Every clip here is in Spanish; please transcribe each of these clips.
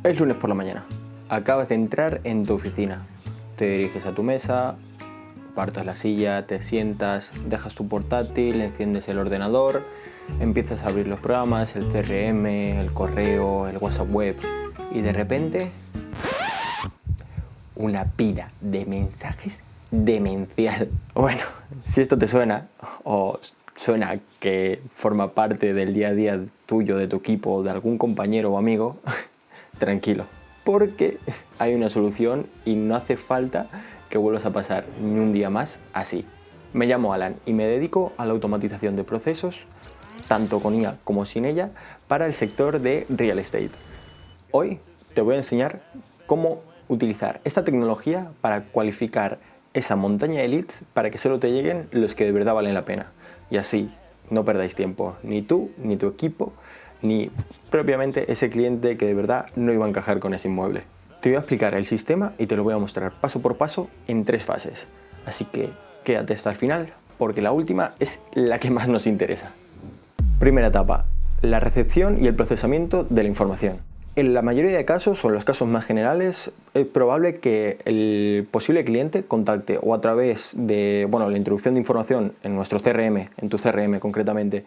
Es lunes por la mañana. Acabas de entrar en tu oficina. Te diriges a tu mesa, apartas la silla, te sientas, dejas tu portátil, enciendes el ordenador, empiezas a abrir los programas, el CRM, el correo, el WhatsApp web y de repente una pila de mensajes demencial. Bueno, si esto te suena o suena que forma parte del día a día tuyo, de tu equipo, de algún compañero o amigo, tranquilo, porque hay una solución y no hace falta que vuelvas a pasar ni un día más así. Me llamo Alan y me dedico a la automatización de procesos, tanto con IA como sin ella, para el sector de real estate. Hoy te voy a enseñar cómo utilizar esta tecnología para cualificar esa montaña de leads para que solo te lleguen los que de verdad valen la pena. Y así no perdáis tiempo, ni tú, ni tu equipo, ni propiamente ese cliente que de verdad no iba a encajar con ese inmueble. Te voy a explicar el sistema y te lo voy a mostrar paso por paso en 3 fases. Así que quédate hasta el final porque la última es la que más nos interesa. Primera etapa, la recepción y el procesamiento de la información. En la mayoría de casos, o en los casos más generales, es probable que el posible cliente contacte o a través de la introducción de información en nuestro CRM, en tu CRM concretamente,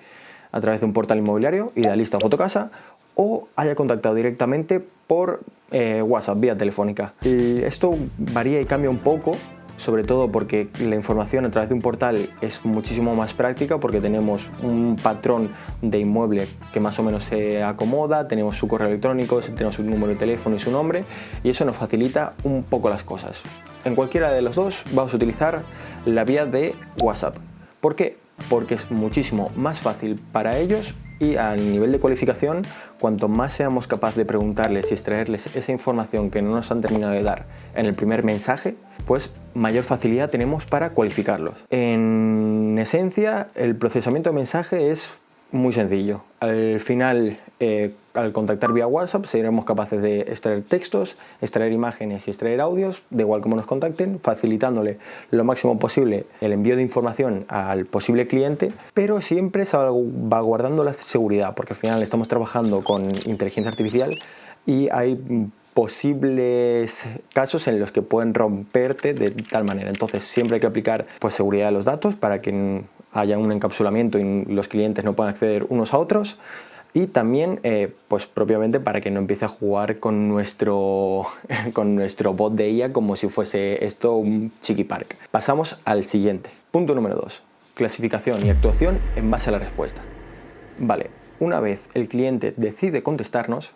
a través de un portal inmobiliario, Idealista o Fotocasa, o haya contactado directamente por WhatsApp, vía telefónica. Esto varía y cambia un poco, sobre todo porque la información a través de un portal es muchísimo más práctica porque tenemos un patrón de inmueble que más o menos se acomoda, tenemos su correo electrónico, tenemos su número de teléfono y su nombre, y eso nos facilita un poco las cosas. En cualquiera de los dos vamos a utilizar la vía de WhatsApp. ¿Por qué? Porque es muchísimo más fácil para ellos y a nivel de cualificación, cuanto más seamos capaces de preguntarles y extraerles esa información que no nos han terminado de dar en el primer mensaje, pues mayor facilidad tenemos para cualificarlos. En esencia, el procesamiento de mensaje es muy sencillo. Al final, al contactar vía WhatsApp, seremos capaces de extraer textos, extraer imágenes y extraer audios, de igual como nos contacten, facilitándole lo máximo posible el envío de información al posible cliente, pero siempre salvaguardando la seguridad, porque al final estamos trabajando con inteligencia artificial y hay posibles casos en los que pueden romperte de tal manera. Entonces siempre hay que aplicar seguridad de los datos para que haya un encapsulamiento y los clientes no puedan acceder unos a otros, y también propiamente para que no empiece a jugar con nuestro bot de IA como si fuese esto un chiqui park. Pasamos al siguiente. Punto número 2. Clasificación y actuación en base a la respuesta. Vale, una vez el cliente decide contestarnos,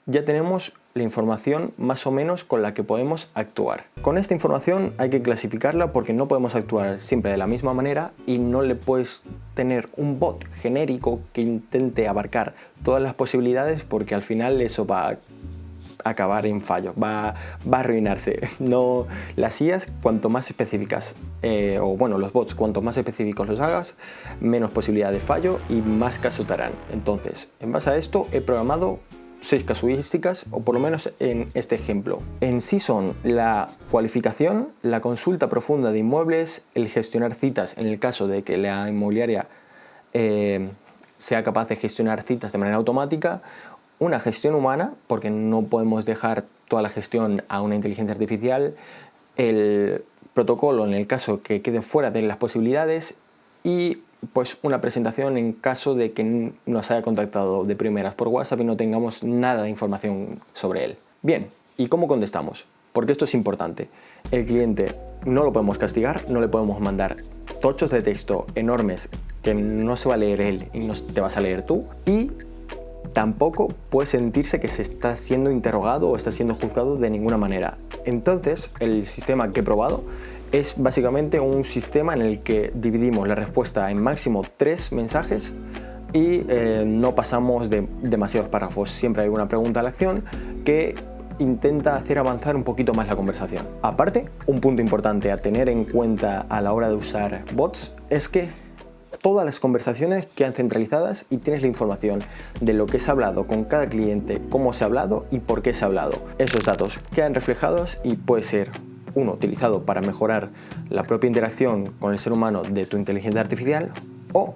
ya tenemos la información más o menos con la que podemos actuar. Con esta información hay que clasificarla porque no podemos actuar siempre de la misma manera y no le puedes tener un bot genérico que intente abarcar todas las posibilidades, porque al final eso va a acabar en fallo, va a arruinarse. No, las IAs, cuanto más específicas, los bots, cuanto más específicos los hagas, menos posibilidad de fallo y más caso te harán. Entonces, en base a esto he programado 6 casuísticas, o por lo menos en este ejemplo. En sí son la cualificación, la consulta profunda de inmuebles, el gestionar citas en el caso de que la inmobiliaria sea capaz de gestionar citas de manera automática, una gestión humana, porque no podemos dejar toda la gestión a una inteligencia artificial, el protocolo en el caso que quede fuera de las posibilidades y una presentación en caso de que nos haya contactado de primeras por WhatsApp y no tengamos nada de información sobre él. Bien, ¿y cómo contestamos? Porque esto es importante. El cliente no lo podemos castigar, no le podemos mandar tochos de texto enormes que no se va a leer él y no te vas a leer tú, y tampoco puede sentirse que se está siendo interrogado o está siendo juzgado de ninguna manera. Entonces, el sistema que he probado es básicamente un sistema en el que dividimos la respuesta en máximo 3 mensajes y no pasamos de demasiados párrafos. Siempre hay una pregunta a la acción que intenta hacer avanzar un poquito más la conversación. Aparte, un punto importante a tener en cuenta a la hora de usar bots es que todas las conversaciones quedan centralizadas y tienes la información de lo que se ha hablado con cada cliente, cómo se ha hablado y por qué se ha hablado. Esos datos quedan reflejados y puede ser utilizado para mejorar la propia interacción con el ser humano de tu inteligencia artificial o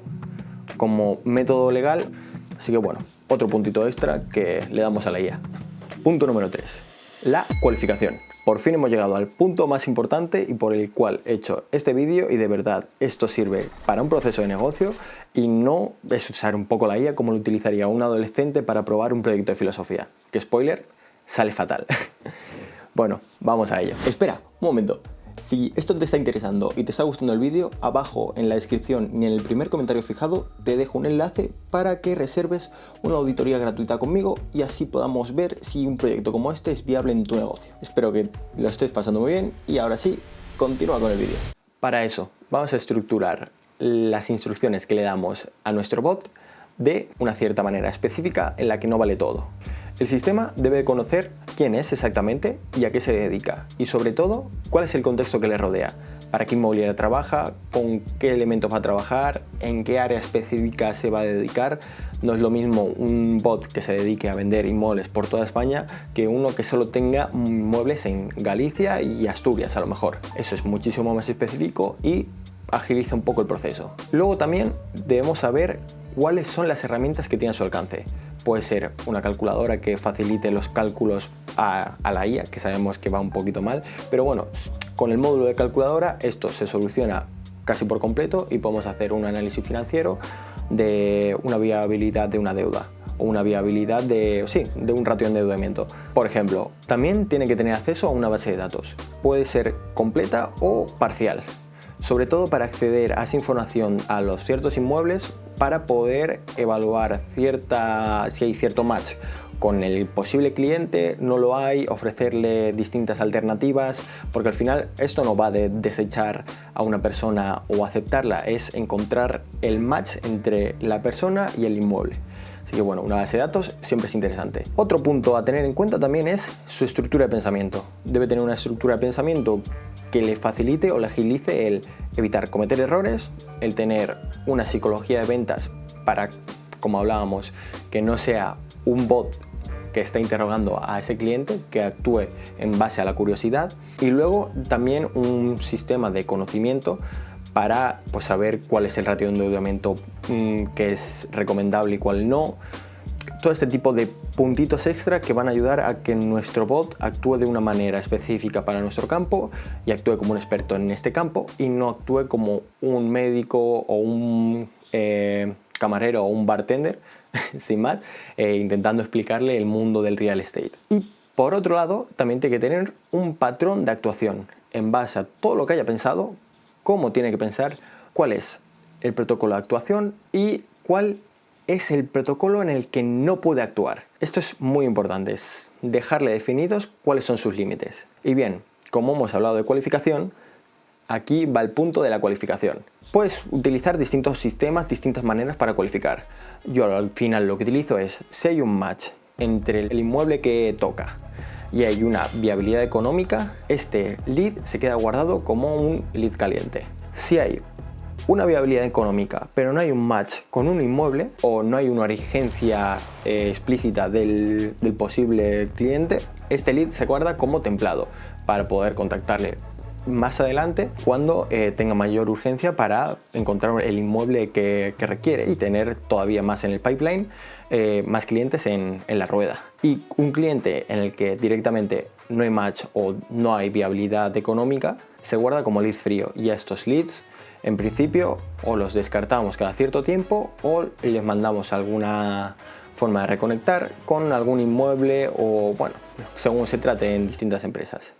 como método legal. Así que otro puntito extra que le damos a la IA. Punto número 3. La cualificación. Por fin hemos llegado al punto más importante y por el cual he hecho este vídeo, y de verdad esto sirve para un proceso de negocio y no es usar un poco la IA como lo utilizaría un adolescente para probar un proyecto de filosofía. Que spoiler, sale fatal. Bueno, vamos a ello. Espera, un momento. Si esto te está interesando y te está gustando el vídeo, abajo en la descripción ni en el primer comentario fijado te dejo un enlace para que reserves una auditoría gratuita conmigo y así podamos ver si un proyecto como este es viable en tu negocio. Espero que lo estés pasando muy bien y ahora sí, continúa con el vídeo. Para eso, vamos a estructurar las instrucciones que le damos a nuestro bot de una cierta manera específica en la que no vale todo. El sistema debe conocer quién es exactamente y a qué se dedica y sobre todo cuál es el contexto que le rodea, para qué inmobiliaria trabaja, con qué elementos va a trabajar, en qué área específica se va a dedicar. No es lo mismo un bot que se dedique a vender inmuebles por toda España que uno que solo tenga inmuebles en Galicia y Asturias a lo mejor. Eso es muchísimo más específico y agiliza un poco el proceso. Luego también debemos saber cuáles son las herramientas que tiene a su alcance. Puede ser una calculadora que facilite los cálculos a la IA, que sabemos que va un poquito mal, pero bueno, con el módulo de calculadora esto se soluciona casi por completo y podemos hacer un análisis financiero de una viabilidad de una deuda o una viabilidad de un ratio de endeudamiento. Por ejemplo, también tiene que tener acceso a una base de datos. Puede ser completa o parcial, sobre todo para acceder a esa información a los ciertos inmuebles para poder evaluar si hay cierto match con el posible cliente, no lo hay, ofrecerle distintas alternativas, porque al final esto no va de desechar a una persona o aceptarla, es encontrar el match entre la persona y el inmueble. Así que bueno, una base de datos siempre es interesante. Otro punto a tener en cuenta también es su estructura de pensamiento. Debe tener una estructura de pensamiento que le facilite o le agilice el evitar cometer errores, el tener una psicología de ventas para, como hablábamos, que no sea un bot que está interrogando a ese cliente, que actúe en base a la curiosidad, y luego también un sistema de conocimiento para saber cuál es el ratio de endeudamiento que es recomendable y cuál no. Todo este tipo de puntitos extra que van a ayudar a que nuestro bot actúe de una manera específica para nuestro campo y actúe como un experto en este campo y no actúe como un médico o un camarero o un bartender, sin más, intentando explicarle el mundo del real estate. Y por otro lado, también tiene que tener un patrón de actuación en base a todo lo que haya pensado, cómo tiene que pensar, cuál es el protocolo de actuación y cuál es el protocolo en el que no puede actuar. Esto es muy importante, es dejarle definidos cuáles son sus límites. Y bien, como hemos hablado de cualificación, aquí va el punto de la cualificación. Puedes utilizar distintos sistemas, distintas maneras para cualificar. Yo al final lo que utilizo es, si hay un match entre el inmueble que toca y hay una viabilidad económica, este lead se queda guardado como un lead caliente. Si hay una viabilidad económica, pero no hay un match con un inmueble o no hay una urgencia explícita del posible cliente, este lead se guarda como templado para poder contactarle más adelante cuando tenga mayor urgencia para encontrar el inmueble que requiere y tener todavía más en el pipeline, más clientes en la rueda. Y un cliente en el que directamente no hay match o no hay viabilidad económica se guarda como lead frío, y a estos leads en principio o los descartamos cada cierto tiempo o les mandamos alguna forma de reconectar con algún inmueble o bueno, según se trate en distintas empresas.